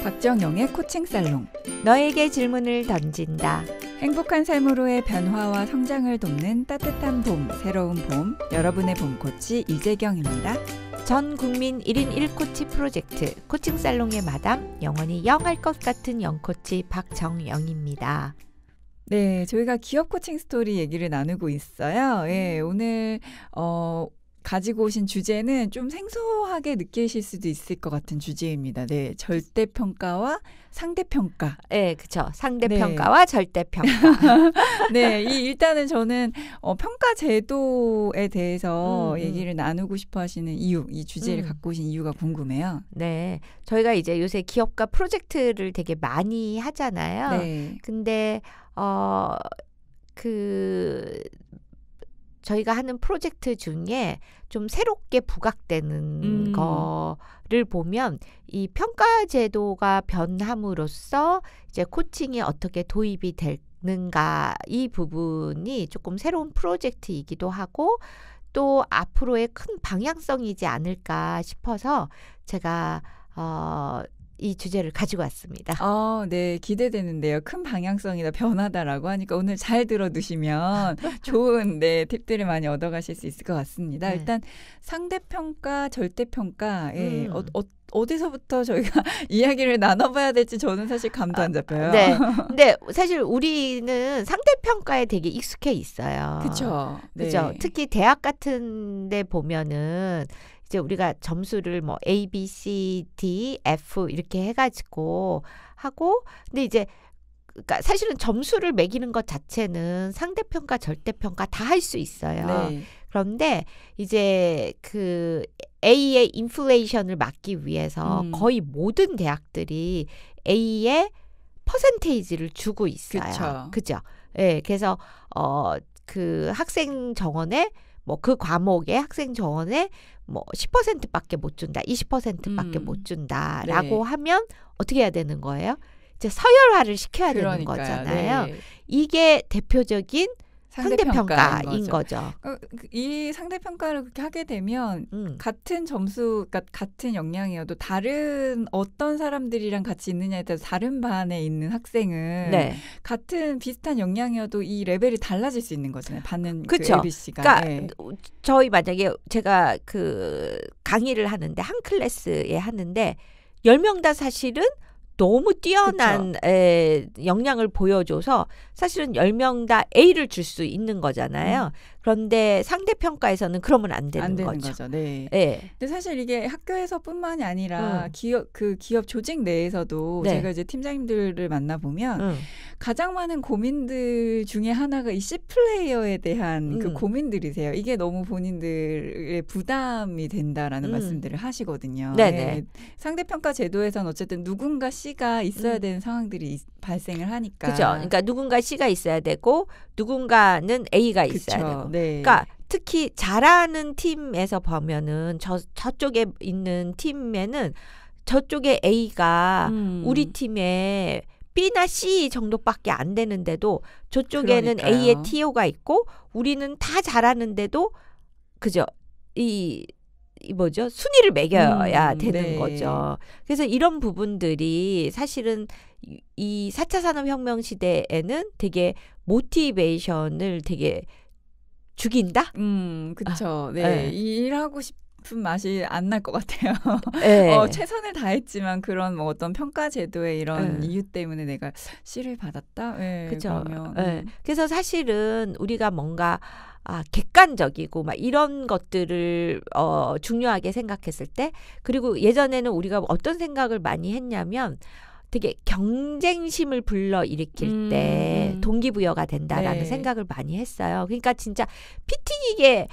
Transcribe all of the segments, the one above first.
박정영의 코칭 살롱. 너에게 질문을 던진다. 행복한 삶으로의 변화와 성장을 돕는 따뜻한 봄, 새로운 봄. 여러분의 봄 코치 이재경입니다. 전 국민 1인 1코치 프로젝트 코칭 살롱의 마담, 영원히 영할 것 같은 영코치 박정영입니다. 네, 저희가 기업 코칭 스토리 얘기를 나누고 있어요. 예, 오늘 가지고 오신 주제는 좀 생소하게 느끼실 수도 있을 것 같은 주제입니다. 네, 절대평가와 상대평가. 네, 그렇죠. 상대평가와 절대평가. 네, 일단은 저는 평가 제도에 대해서 얘기를 나누고 싶어 하시는 이유, 이 주제를 갖고 오신 이유가 궁금해요. 네, 저희가 이제 요새 기업과 프로젝트를 되게 많이 하잖아요. 네. 근데 저희가 하는 프로젝트 중에 좀 새롭게 부각되는 거를 보면 이 평가 제도가 변함으로써 이제 코칭이 어떻게 도입이 되는가, 이 부분이 조금 새로운 프로젝트이기도 하고 또 앞으로의 큰 방향성이지 않을까 싶어서 제가 이 주제를 가지고 왔습니다. 네, 기대되는데요. 큰 방향성이다, 변화다라고 하니까 오늘 잘 들어두시면 좋은 팁들을 많이 얻어가실 수 있을 것 같습니다. 네. 일단 상대평가, 절대평가, 어디서부터 저희가 이야기를 나눠봐야 될지 저는 사실 감도 안 잡혀요. 네, 근데 사실 우리는 상대평가에 되게 익숙해 있어요. 그렇죠. 그죠. 특히 대학 같은 데 보면은 이제 우리가 점수를 뭐 A, B, C, D, F 이렇게 해가지고 하고, 근데 이제 그러니까 사실은 점수를 매기는 것 자체는 상대평가, 절대평가 다 할 수 있어요. 네. 그런데 이제 그 A의 인플레이션을 막기 위해서 거의 모든 대학들이 A의 퍼센테이지를 주고 있어요. 그죠? 예, 그래서 그 학생 정원에 뭐 그 과목의 학생 정원에 뭐 10%밖에 못 준다, 20%밖에 못 준다라고 하면 어떻게 해야 되는 거예요? 이제 서열화를 시켜야 되는 거잖아요. 네. 이게 대표적인 상대평가인 거죠. 이 상대평가를 그렇게 하게 되면 같은 점수, 그러니까 같은 역량이어도 다른 어떤 사람들이랑 같이 있느냐에 따라서 다른 반에 있는 학생은 같은 비슷한 역량이어도 이 레벨이 달라질 수 있는 거잖아요. 받는 그 ABC가. 그러니까 저희 만약에 제가 그 강의를 하는데 한 클래스에 하는데 10명 다 사실은 너무 뛰어난 역량을 보여줘서 사실은 10명 다 A를 줄 수 있는 거잖아요. 그런데 상대평가에서는 그러면 안 되는 거죠. 네. 근데 사실 이게 학교에서뿐만이 아니라 기업 조직 내에서도 제가 이제 팀장님들을 만나보면 가장 많은 고민들 중에 하나가 이 C플레이어에 대한 그 고민들이세요. 이게 너무 본인들의 부담이 된다라는 말씀들을 하시거든요. 네네. 상대평가 제도에서는 어쨌든 누군가 C가 있어야 되는 상황들이 발생을 하니까. 그죠. 그러니까 누군가 C가 있어야 되고 누군가는 A가 있어야 되고. 그러니까 특히 잘하는 팀에서 보면은 저쪽에 있는 팀에는 저쪽에 A가 우리 팀에 B나 C 정도밖에 안 되는데도 저쪽에는 A의 TO가 있고 우리는 다 잘하는데도 그죠. 이 뭐죠? 순위를 매겨야 되는 거죠. 그래서 이런 부분들이 사실은 이 4차 산업혁명 시대에는 되게 모티베이션을 되게 죽인다? 그렇죠. 일하고 싶은 맛이 안 날 것 같아요. 최선을 다했지만 그런 뭐 어떤 평가 제도의 이런 이유 때문에 내가 C를 받았다? 그렇죠. 그래서 사실은 우리가 뭔가 객관적이고 막 이런 것들을 중요하게 생각했을 때, 그리고 예전에는 우리가 어떤 생각을 많이 했냐면 되게 경쟁심을 불러일으킬 때 동기부여가 된다라는 생각을 많이 했어요. 그러니까 진짜 피 튀기게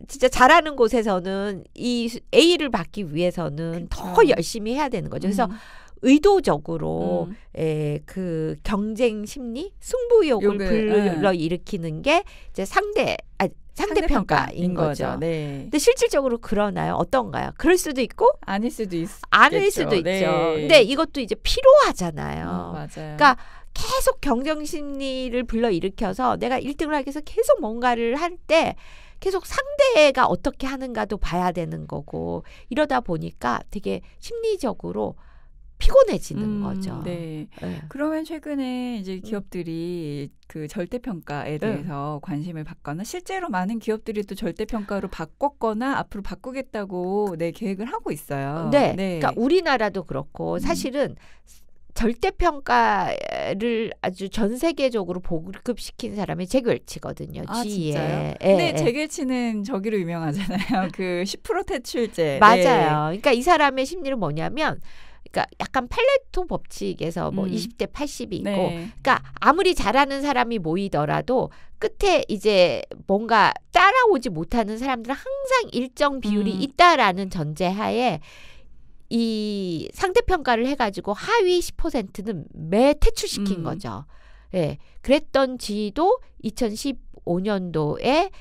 진짜 잘하는 곳에서는 이 A를 받기 위해서는 더 열심히 해야 되는 거죠. 그래서 의도적으로 그 경쟁 심리, 승부욕을 불러일으키는 게 이제 상대평가인 거죠. 근데 실질적으로 그러나요? 어떤가요? 그럴 수도 있고 아닐 수도 있죠. 아닐 수도 있죠. 근데 이것도 이제 필요하잖아요. 맞아요. 그러니까 계속 경쟁 심리를 불러일으켜서 내가 1등을 하기 위해서 계속 뭔가를 할 때 계속 상대가 어떻게 하는가도 봐야 되는 거고, 이러다 보니까 되게 심리적으로 피곤해지는 거죠. 네. 그러면 최근에 이제 기업들이 그 절대평가에 대해서 관심을 받거나 실제로 많은 기업들이 또 절대평가로 바꿨거나 앞으로 바꾸겠다고 계획을 하고 있어요. 네. 그러니까 우리나라도 그렇고 사실은 절대평가를 아주 전 세계적으로 보급시킨 사람이 잭 웰치거든요. 진짜요? 근데 잭 웰치는 저기로 유명하잖아요. 그 10% 퇴출제. 맞아요. 그러니까 이 사람의 심리는 뭐냐면 그러니까 약간 팔레토 법칙에서 뭐 20대 80이 있고 그러니까 아무리 잘하는 사람이 모이더라도 끝에 이제 뭔가 따라오지 못하는 사람들은 항상 일정 비율이 있다라는 전제하에 이 상대평가를 해가지고 하위 10%는 매 퇴출시킨 거죠. 그랬던 지도 2015년도에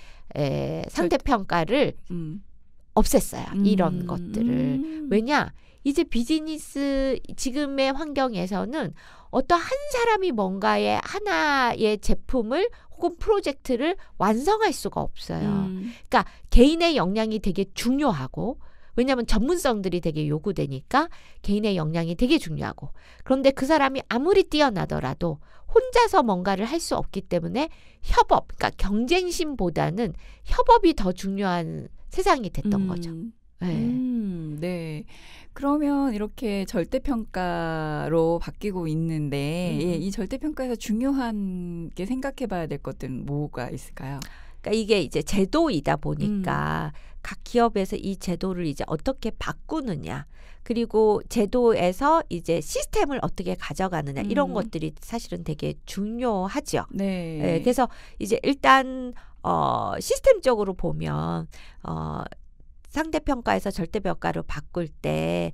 상대평가를 없앴어요. 이런 것들을. 왜냐? 이제 비즈니스 지금의 환경에서는 어떤 한 사람이 뭔가의 하나의 제품을 혹은 프로젝트를 완성할 수가 없어요. 그러니까 개인의 역량이 되게 중요하고 왜냐하면 전문성들이 되게 요구되니까 개인의 역량이 되게 중요하고 그런데 그 사람이 아무리 뛰어나더라도 혼자서 뭔가를 할 수 없기 때문에 협업, 그러니까 경쟁심보다는 협업이 더 중요한 세상이 됐던 거죠. 네. 그러면 이렇게 절대평가로 바뀌고 있는데 이 절대평가에서 중요한 게 생각해 봐야 될 것들은 뭐가 있을까요? 그러니까 이게 이제 제도이다 보니까 각 기업에서 이 제도를 이제 어떻게 바꾸느냐 그리고 제도에서 이제 시스템을 어떻게 가져가느냐 이런 것들이 사실은 되게 중요하죠. 네. 그래서 이제 일단 시스템적으로 보면 상대평가에서 절대평가로 바꿀 때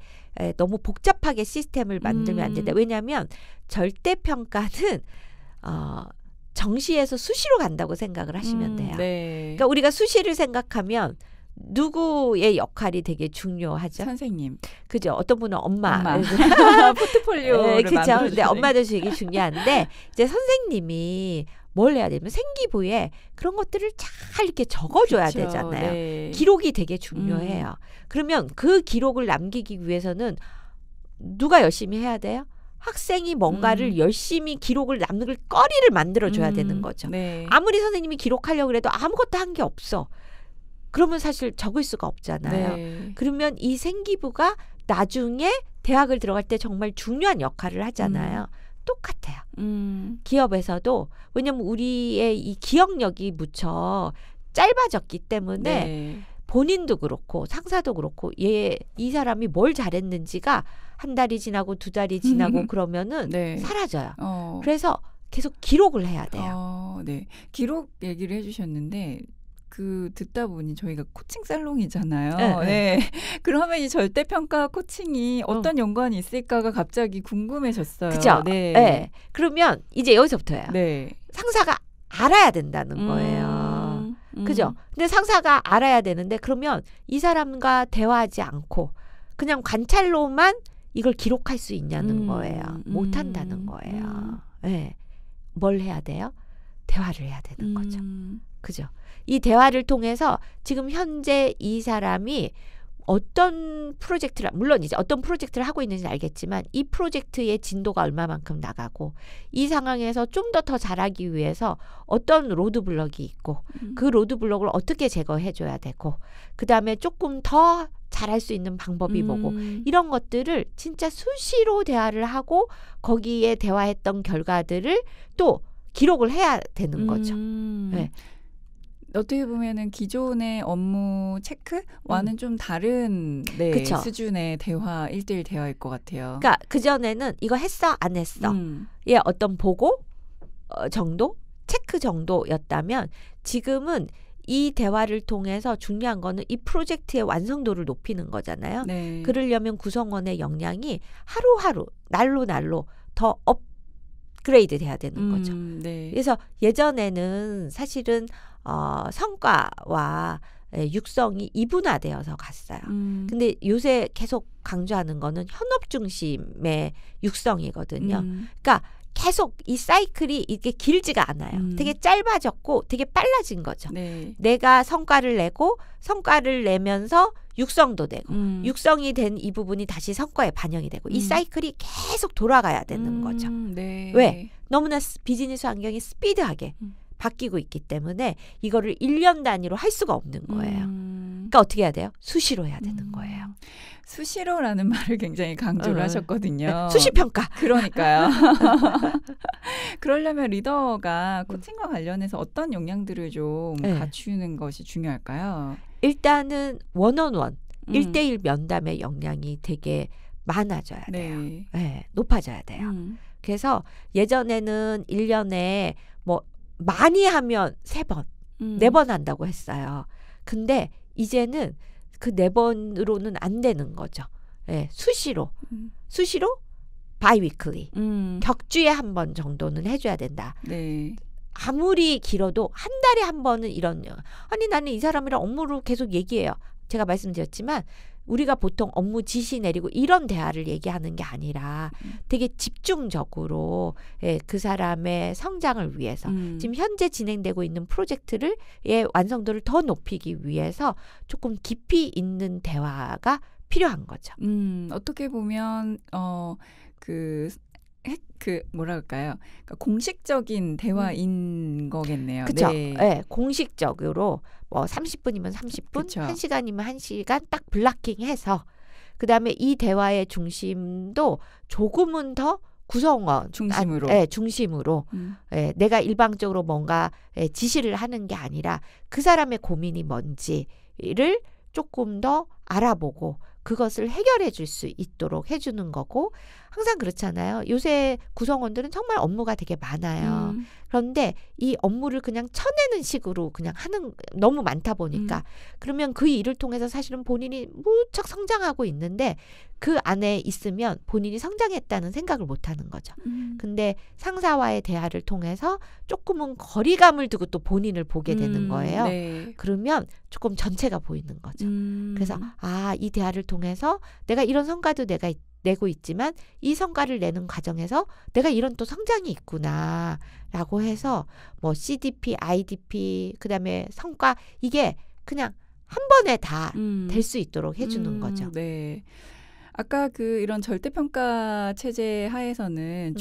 너무 복잡하게 시스템을 만들면 안 된다. 왜냐하면 절대평가는 정시에서 수시로 간다고 생각을 하시면 돼요. 그러니까 우리가 수시를 생각하면 누구의 역할이 되게 중요하죠? 선생님. 그죠? 어떤 분은 엄마. 포트폴리오를 그렇죠. 근데 엄마도 되게 중요한데 이제 선생님이 뭘 해야 되면 생기부에 그런 것들을 잘 이렇게 적어줘야 되잖아요. 기록이 되게 중요해요. 그러면 그 기록을 남기기 위해서는 누가 열심히 해야 돼요? 학생이 뭔가를 열심히 기록을 남길 거리를 만들어줘야 되는 거죠. 아무리 선생님이 기록하려고 해도 아무것도 한 게 없어. 그러면 사실 적을 수가 없잖아요. 그러면 이 생기부가 나중에 대학을 들어갈 때 정말 중요한 역할을 하잖아요. 똑같아요. 기업에서도 왜냐면 우리의 이 기억력이 무척 짧아졌기 때문에 본인도 그렇고 상사도 그렇고 이 사람이 뭘 잘했는지가 한 달이 지나고 두 달이 지나고 그러면은 사라져요. 그래서 계속 기록을 해야 돼요. 기록 얘기를 해주셨는데 듣다 보니 저희가 코칭 살롱이잖아요. 그러면 이 절대평가 코칭이 어떤 연관이 있을까가 갑자기 궁금해졌어요. 그죠? 그러면 이제 여기서부터예요. 상사가 알아야 된다는 거예요. 그죠? 근데 상사가 알아야 되는데 그러면 이 사람과 대화하지 않고 그냥 관찰로만 이걸 기록할 수 있냐는 거예요. 못한다는 거예요. 뭘 해야 돼요? 대화를 해야 되는 거죠. 그죠? 이 대화를 통해서 지금 현재 이 사람이 어떤 프로젝트를 물론 이제 어떤 프로젝트를 하고 있는지는 알겠지만 이 프로젝트의 진도가 얼마만큼 나가고 이 상황에서 좀 더 잘하기 위해서 어떤 로드블럭이 있고 그 로드블럭을 어떻게 제거해 줘야 되고 그다음에 조금 더 잘할 수 있는 방법이 뭐고 이런 것들을 진짜 수시로 대화를 하고 거기에 대화했던 결과들을 또 기록을 해야 되는 거죠. 어떻게 보면은 기존의 업무 체크와는 좀 다른 수준의 대화, 1:1 대화일 것 같아요. 그러니까 그전에는 이거 했어? 안 했어? 예, 어떤 보고 정도? 체크 정도였다면 지금은 이 대화를 통해서 중요한 거는 이 프로젝트의 완성도를 높이는 거잖아요. 그러려면 구성원의 역량이 하루하루, 날로 더 업그레이드 돼야 되는 거죠. 그래서 예전에는 사실은 성과와 육성이 이분화되어서 갔어요. 근데 요새 계속 강조하는 거는 현업 중심의 육성이거든요. 그러니까 계속 이 사이클이 이게 길지가 않아요. 되게 짧아졌고 되게 빨라진 거죠. 네. 내가 성과를 내고 성과를 내면서 육성도 되고 육성이 된 이 부분이 다시 성과에 반영이 되고 이 사이클이 계속 돌아가야 되는 거죠. 네. 왜? 너무나 비즈니스 환경이 스피드하게 바뀌고 있기 때문에 이거를 1년 단위로 할 수가 없는 거예요. 그러니까 어떻게 해야 돼요? 수시로 해야 되는 거예요. 수시로라는 말을 굉장히 강조를 하셨거든요. 네, 수시평가. 그러니까요. 그러려면 리더가 코칭과 관련해서 어떤 역량들을 좀 갖추는 것이 중요할까요? 일단은 원언원, 1대1 면담의 역량이 되게 많아져야 돼요. 네. 네, 높아져야 돼요. 그래서 예전에는 1년에 뭐 많이 하면 3번, 4번 한다고 했어요. 근데 이제는 그 4번으로는 안 되는 거죠. 네, 수시로 바이위클리 격주에 한 번 정도는 해줘야 된다. 네. 아무리 길어도 한 달에 한 번은 이런 아니 나는 이 사람이랑 업무로 계속 얘기해요. 제가 말씀드렸지만 우리가 보통 업무 지시 내리고 이런 대화를 얘기하는 게 아니라 되게 집중적으로 그 사람의 성장을 위해서 지금 현재 진행되고 있는 프로젝트를 완성도를 더 높이기 위해서 조금 깊이 있는 대화가 필요한 거죠. 어떻게 보면 뭐랄까요? 그러니까 공식적인 대화인 거겠네요. 그렇죠. 네. 네, 공식적으로 뭐 30분이면 30분, 그쵸. 1시간이면 1시간 딱 블락킹해서 그다음에 이 대화의 중심도 조금은 더 구성원 중심으로. 중심으로 내가 일방적으로 뭔가 지시를 하는 게 아니라 그 사람의 고민이 뭔지를 조금 더 알아보고 그것을 해결해 줄 수 있도록 해주는 거고 항상 그렇잖아요. 요새 구성원들은 정말 업무가 되게 많아요. 그런데 이 업무를 그냥 쳐내는 식으로 그냥 하는 너무 많다 보니까 그러면 그 일을 통해서 사실은 본인이 무척 성장하고 있는데 그 안에 있으면 본인이 성장했다는 생각을 못 하는 거죠. 근데 상사와의 대화를 통해서 조금은 거리감을 두고 또 본인을 보게 되는 거예요. 네. 그러면 조금 전체가 보이는 거죠. 그래서 이 대화를 통해서 내가 이런 성과도 내가 내고 있지만 이 성과를 내는 과정에서 내가 이런 또 성장이 있구나 라고 해서 뭐 CDP, IDP 그다음에 성과 이게 그냥 한 번에 다 될 수 있도록 해주는 거죠. 네. 아까 이런 절대평가 체제 하에서는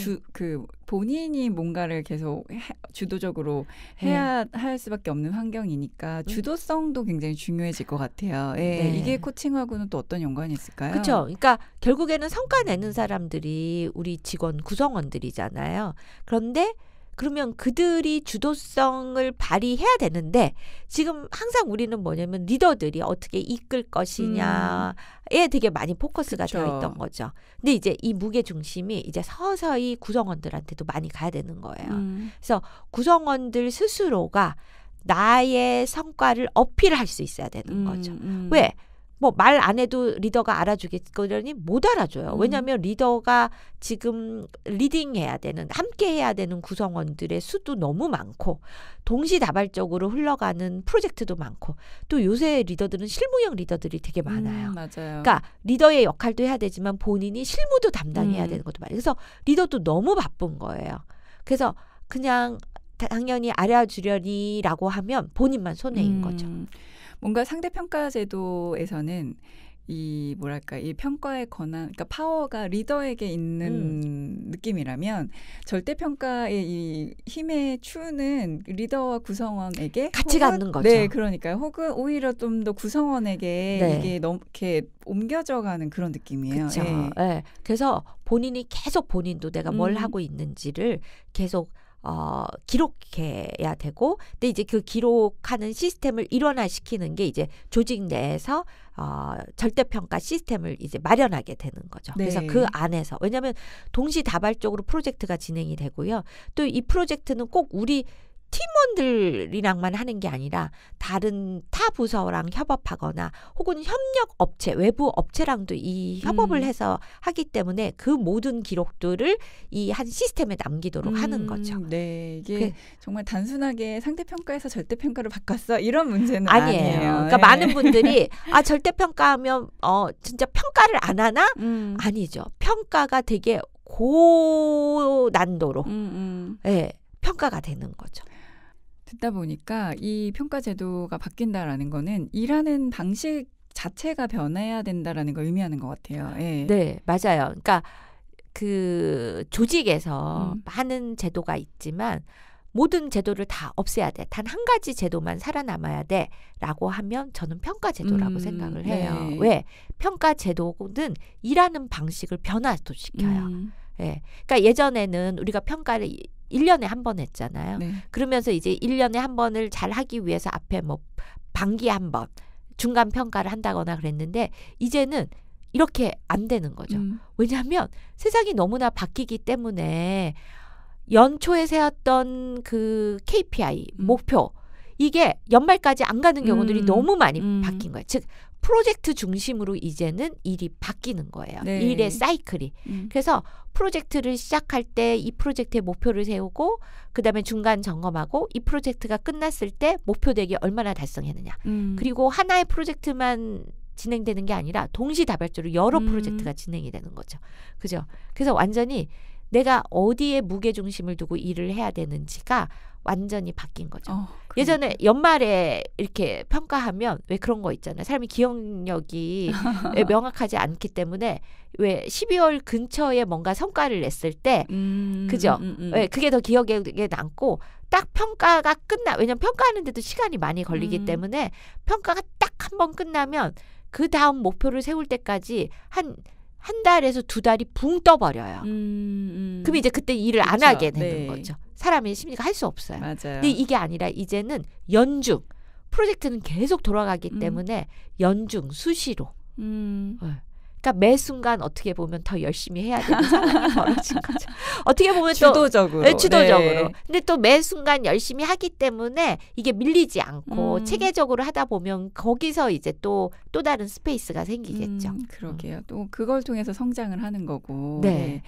본인이 뭔가를 계속 주도적으로 해야 할 수밖에 없는 환경이니까 주도성도 굉장히 중요해질 것 같아요. 네. 이게 코칭하고는 또 어떤 연관이 있을까요? 그렇죠. 그러니까 결국에는 성과 내는 사람들이 우리 직원 구성원들이잖아요. 그런데 그러면 그들이 주도성을 발휘해야 되는데 지금 항상 우리는 뭐냐면 리더들이 어떻게 이끌 것이냐에 되게 많이 포커스가 그쵸. 되어 있던 거죠. 근데 이제 이 무게 중심이 이제 서서히 구성원들한테도 많이 가야 되는 거예요. 그래서 구성원들 스스로가 나의 성과를 어필할 수 있어야 되는 거죠. 왜? 뭐 말 안 해도 리더가 알아주겠거니 못 알아줘요. 왜냐하면 리더가 지금 리딩해야 되는 함께 해야 되는 구성원들의 수도 너무 많고 동시다발적으로 흘러가는 프로젝트도 많고 또 요새 리더들은 실무형 리더들이 되게 많아요. 맞아요. 그러니까 리더의 역할도 해야 되지만 본인이 실무도 담당해야 되는 것도 많아요. 그래서 리더도 너무 바쁜 거예요. 그래서 그냥 당연히 알아주려니라고 하면 본인만 손해인 거죠. 뭔가 상대평가 제도에서는 이 평가의 권한, 그러니까 파워가 리더에게 있는 느낌이라면 절대평가의 이 힘의 추는 리더와 구성원에게 같이 갖는 거죠. 네, 그러니까요. 혹은 오히려 좀 더 구성원에게 이게 너무 이렇게 옮겨져 가는 그런 느낌이에요. 그렇죠. 네. 그래서 본인이 계속 본인도 내가 뭘 하고 있는지를 계속 기록해야 되고, 근데 이제 그 기록하는 시스템을 일원화시키는 게 이제 조직 내에서 절대평가 시스템을 이제 마련하게 되는 거죠. 네. 그래서 그 안에서, 왜냐하면 동시다발적으로 프로젝트가 진행이 되고요. 또 이 프로젝트는 꼭 우리 팀원들이랑만 하는 게 아니라 다른 타 부서랑 협업하거나 혹은 협력 업체, 외부 업체랑도 이 협업을 해서 하기 때문에 그 모든 기록들을 이 한 시스템에 남기도록 하는 거죠. 네, 이게 정말 단순하게 상대평가에서 절대평가를 바꿨어 이런 문제는 아니에요. 그러니까 많은 분들이 절대평가하면 진짜 평가를 안 하나? 아니죠. 평가가 되게 고난도로 예, 평가가 되는 거죠. 듣다 보니까 이 평가 제도가 바뀐다라는 거는 일하는 방식 자체가 변해야 된다라는 걸 의미하는 것 같아요. 예. 네, 맞아요. 그러니까 그 조직에서 하는 제도가 있지만 모든 제도를 다 없애야 돼. 단 한 가지 제도만 살아남아야 돼라고 하면 저는 평가 제도라고 생각을 해요. 네. 왜? 평가 제도는 일하는 방식을 변화도 시켜요. 예. 그러니까 예전에는 우리가 평가를 1년에 한 번 했잖아요. 네. 그러면서 이제 1년에 한 번을 잘 하기 위해서 앞에 뭐 반기에 한 번 중간 평가를 한다거나 그랬는데 이제는 이렇게 안 되는 거죠. 왜냐하면 세상이 너무나 바뀌기 때문에 연초에 세웠던 그 KPI 목표 이게 연말까지 안 가는 경우들이 너무 많이 바뀐 거예요. 즉 프로젝트 중심으로 이제는 일이 바뀌는 거예요. 네. 일의 사이클이. 그래서 프로젝트를 시작할 때 이 프로젝트의 목표를 세우고 그다음에 중간 점검하고 이 프로젝트가 끝났을 때 목표 대기 얼마나 달성했느냐. 그리고 하나의 프로젝트만 진행되는 게 아니라 동시다발적으로 여러 프로젝트가 진행이 되는 거죠. 그죠? 그래서 완전히 내가 어디에 무게중심을 두고 일을 해야 되는지가 완전히 바뀐 거죠. 예전에 연말에 이렇게 평가하면 왜 그런 거 있잖아요. 사람이 기억력이 명확하지 않기 때문에 왜 12월 근처에 뭔가 성과를 냈을 때 그죠? 왜 그게 더 기억에 남고 딱 평가가 왜냐면 평가하는데도 시간이 많이 걸리기 때문에 평가가 딱 한 번 끝나면 그 다음 목표를 세울 때까지 한 달에서 2달이 붕 떠버려요. 그럼 이제 그때 일을 그쵸. 안 하게 되는 네. 거죠. 사람의 심리가 할 수 없어요. 맞아요. 근데 이게 아니라 이제는 연중 프로젝트는 계속 돌아가기 때문에 연중 수시로 그러니까 매 순간 어떻게 보면 더 열심히 해야 되는 상황이 벌어진 거죠. 어떻게 보면 주도적으로. 또 주도적으로. 네. 근데 또 매 순간 열심히 하기 때문에 이게 밀리지 않고 체계적으로 하다 보면 거기서 이제 또 다른 스페이스가 생기겠죠. 그러게요. 또 그걸 통해서 성장을 하는 거고. 네. 네.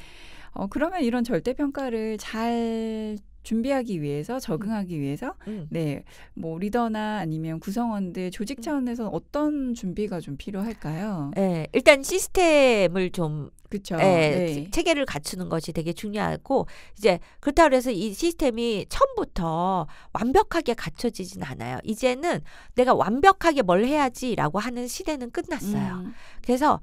그러면 이런 절대평가를 잘 준비하기 위해서 적응하기 위해서 네, 뭐 리더나 아니면 구성원들 조직 차원에서 어떤 준비가 좀 필요할까요? 네, 일단 시스템을 좀 그렇죠. 네. 체계를 갖추는 것이 되게 중요하고 이제 그렇다고 해서 이 시스템이 처음부터 완벽하게 갖춰지진 않아요. 이제는 내가 완벽하게 뭘 해야지라고 하는 시대는 끝났어요. 그래서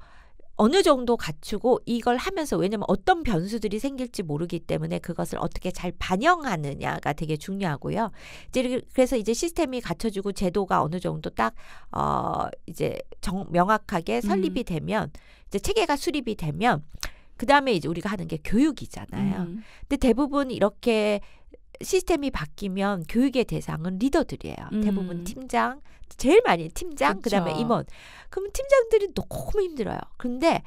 어느 정도 갖추고 이걸 하면서 왜냐면 어떤 변수들이 생길지 모르기 때문에 그것을 어떻게 잘 반영하느냐가 되게 중요하고요. 이제 그래서 이제 시스템이 갖춰지고 제도가 어느 정도 딱 이제 명확하게 설립이 되면 이제 체계가 수립이 되면 그 다음에 이제 우리가 하는 게 교육이잖아요. 근데 대부분 이렇게 시스템이 바뀌면 교육의 대상은 리더들이에요. 대부분 팀장, 제일 많이 팀장, 그다음에 임원. 그럼 팀장들이 너무 힘들어요. 그런데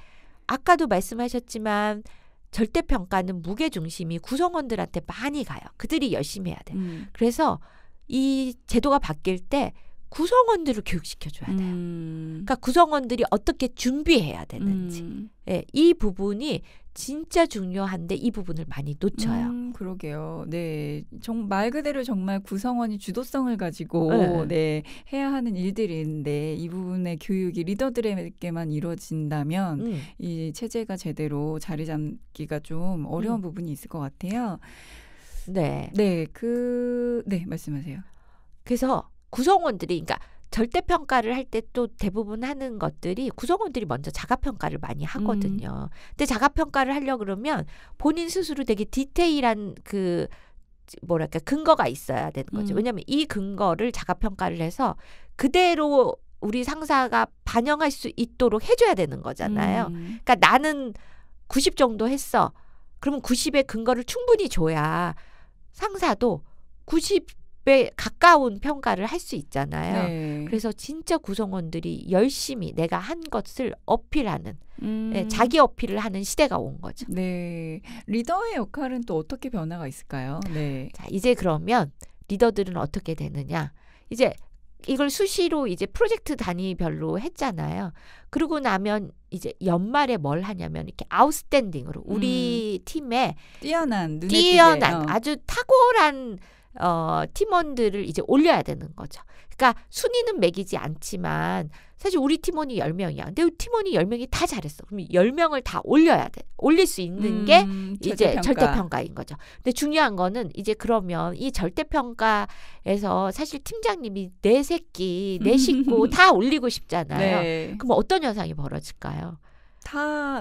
아까도 말씀하셨지만 절대평가는 무게중심이 구성원들한테 많이 가요. 그들이 열심히 해야 돼요. 그래서 이 제도가 바뀔 때 구성원들을 교육시켜줘야 돼요. 그러니까 구성원들이 어떻게 준비해야 되는지. 네, 이 부분이 진짜 중요한데 이 부분을 많이 놓쳐요. 그러게요. 네, 말 그대로 정말 구성원이 주도성을 가지고 네, 해야 하는 일들인데 이 부분의 교육이 리더들에게만 이루어진다면 이 체제가 제대로 자리 잡기가 좀 어려운 부분이 있을 것 같아요. 네, 네, 네, 말씀하세요. 그래서 구성원들이 그러니까 절대평가를 할 때 또 대부분 하는 것들이 구성원들이 먼저 자가평가를 많이 하거든요. 근데 자가평가를 하려고 그러면 본인 스스로 되게 디테일한 그 뭐랄까 근거가 있어야 되는 거죠. 왜냐하면 이 근거를 자가평가를 해서 그대로 우리 상사가 반영할 수 있도록 해줘야 되는 거잖아요. 그러니까 나는 90 정도 했어. 그러면 90의 근거를 충분히 줘야 상사도 90에 가까운 평가를 할 수 있잖아요. 네. 그래서 진짜 구성원들이 열심히 내가 한 것을 어필하는 네, 자기 어필을 하는 시대가 온 거죠. 네, 리더의 역할은 또 어떻게 변화가 있을까요? 네. 자, 이제 그러면 리더들은 어떻게 되느냐? 이제 이걸 수시로 이제 프로젝트 단위별로 했잖아요. 그러고 나면 이제 연말에 뭘 하냐면 이렇게 아웃스탠딩으로 우리 팀에 뛰어난 아주 탁월한 팀원들을 이제 올려야 되는 거죠. 그러니까 순위는 매기지 않지만 사실 우리 팀원이 10명이야. 근데 팀원이 10명이 다 잘했어. 그럼 10명을 다 올려야 돼. 올릴 수 있는 게 이제 절대평가인 거죠. 근데 중요한 거는 이제 그러면 이 절대평가에서 사실 팀장님이 내 새끼, 내 식구 다 올리고 싶잖아요. 네. 그럼 어떤 현상이 벌어질까요?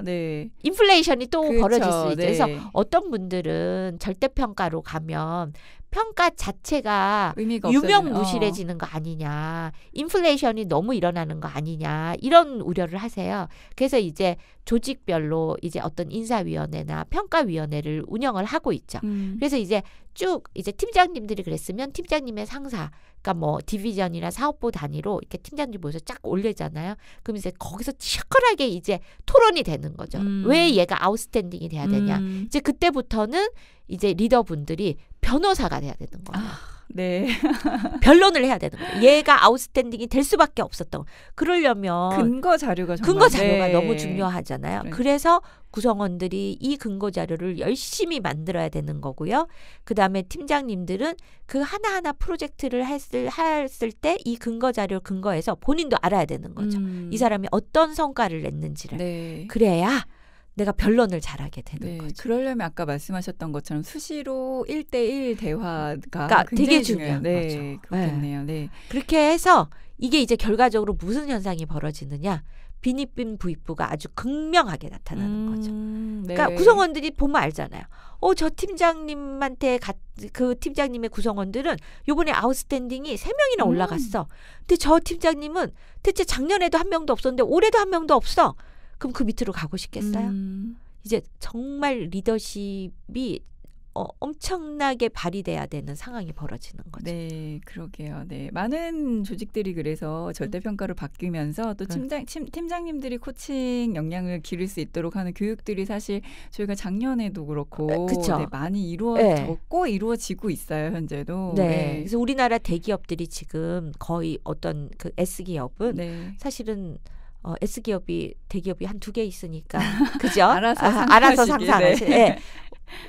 네. 인플레이션이 또 그렇죠. 벌어질 수 있죠. 네. 그래서 어떤 분들은 절대평가로 가면 평가 자체가 유명무실해지는 거 아니냐. 인플레이션이 너무 일어나는 거 아니냐. 이런 우려를 하세요. 그래서 이제 조직별로 이제 어떤 인사위원회나 평가위원회를 운영을 하고 있죠. 그래서 이제 쭉 이제 팀장님들이 그랬으면 팀장님의 상사, 그러니까 뭐 디비전이나 사업부 단위로 이렇게 팀장님 모여서 쫙 올리잖아요. 그럼 이제 거기서 치열하게 이제 토론이 되는 거죠. 왜 얘가 아웃스탠딩이 돼야 되냐. 이제 그때부터는 이제 리더분들이 변호사가 돼야 되는 거예요. 네. 변론을 해야 되는 거예요. 얘가 아웃스탠딩이 될 수밖에 없었던. 그러려면 근거 자료가 네. 너무 중요하잖아요. 그래서 구성원들이 이 근거 자료를 열심히 만들어야 되는 거고요. 그다음에 팀장님들은 그 하나하나 프로젝트를 했을 때 이 근거 자료를 근거해서 본인도 알아야 되는 거죠. 이 사람이 어떤 성과를 냈는지를. 네. 그래야 내가 변론을 잘하게 되는 거죠. 그러려면 아까 말씀하셨던 것처럼 수시로 1대1 대화가 그러니까 되게 중요한 거죠. 그렇겠네요. 네. 그렇게 해서 이게 이제 결과적으로 무슨 현상이 벌어지느냐. 빈입빈 부입부가 아주 극명하게 나타나는 거죠. 그러니까 구성원들이 보면 알잖아요. 저 팀장님한테 그 팀장님의 구성원들은 요번에 아웃스탠딩이 3명이나 올라갔어. 근데 저 팀장님은 대체 작년에도 한 명도 없었는데 올해도 한 명도 없어. 그럼 그 밑으로 가고 싶겠어요? 이제 정말 리더십이 엄청나게 발휘돼야 되는 상황이 벌어지는 거죠. 네, 그러게요. 네, 많은 조직들이 그래서 절대평가로 바뀌면서 또 팀장님들이 코칭 역량을 기를 수 있도록 하는 교육들이 사실 저희가 작년에도 그렇고 네, 많이 이루어졌고 이루어지고 있어요, 현재도. 네. 그래서 우리나라 대기업들이 지금 거의 어떤 그 S기업은 사실은 S기업이 대기업이 한 2개 있으니까 그죠? 알아서 상상하시. 네.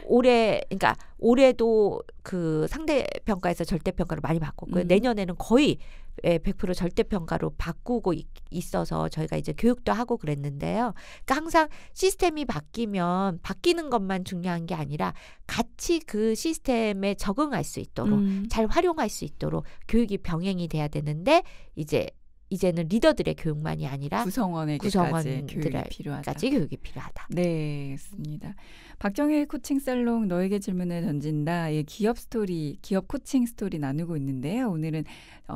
그러니까 올해도 그 상대평가에서 절대평가로 많이 바꿨고요. 내년에는 거의 100% 절대평가로 바꾸고 있어서 저희가 이제 교육도 하고 그랬는데요. 그러니까 항상 시스템이 바뀌면 바뀌는 것만 중요한 게 아니라 같이 그 시스템에 적응할 수 있도록 잘 활용할 수 있도록 교육이 병행이 돼야 되는데 이제는 리더들의 교육만이 아니라 구성원들에게까지 교육이 필요하다. 네, 맞습니다. 박정희 코칭 살롱 너에게 질문을 던진다. 기업 코칭 스토리 나누고 있는데요. 오늘은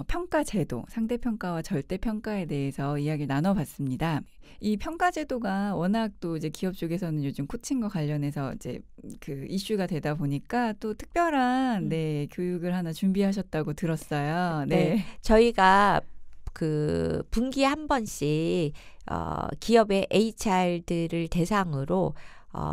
평가 제도, 상대평가와 절대평가에 대해서 이야기를 나눠봤습니다. 이 평가 제도가 워낙 또 이제 기업 쪽에서는 요즘 코칭과 관련해서 이제 그 이슈가 되다 보니까 또 특별한 교육을 하나 준비하셨다고 들었어요. 네. 저희가 그 분기에 한 번씩 기업의 HR들을 대상으로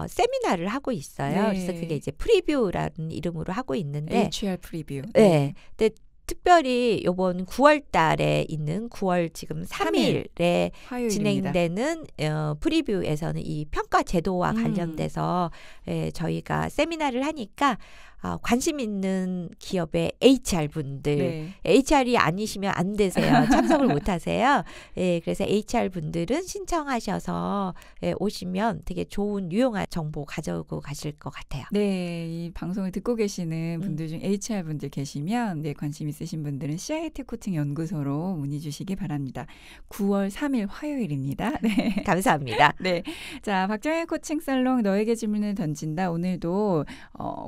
세미나를 하고 있어요. 그래서 그게 이제 프리뷰라는 이름으로 하고 있는데 HR 프리뷰. 네. 근데 특별히 이번 9월 달에 있는 9월 지금 3일에 진행되는 프리뷰에서는 이 평가 제도와 관련돼서 저희가 세미나를 하니까 관심 있는 기업의 HR분들, HR이 아니시면 안 되세요. 참석을 못 하세요. 그래서 HR분들은 신청하셔서 오시면 되게 좋은 유용한 정보 가져오고 가실 것 같아요. 네, 이 방송을 듣고 계시는 분들 중 HR분들 계시면 관심 있으신 분들은 CIT 코칭 연구소로 문의 주시기 바랍니다. 9월 3일 화요일입니다. 네. 감사합니다. 네, 자, 박정희 코칭 살롱 너에게 질문을 던진다. 오늘도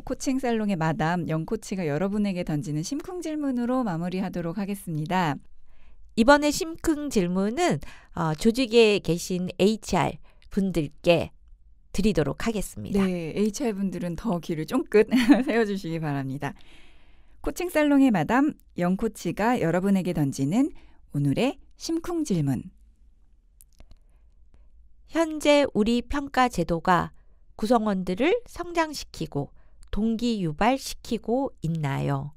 코칭 살롱 의 마담 영코치가 여러분에게 던지는 심쿵 질문으로 마무리하도록 하겠습니다. 이번에 심쿵 질문은 조직에 계신 HR 분들께 드리도록 하겠습니다. 네, HR 분들은 더 귀를 쫑긋 세워주시기 바랍니다. 코칭 살롱의 마담 영코치가 여러분에게 던지는 오늘의 심쿵 질문. 현재 우리 평가 제도가 구성원들을 성장시키고 동기 유발시키고 있나요?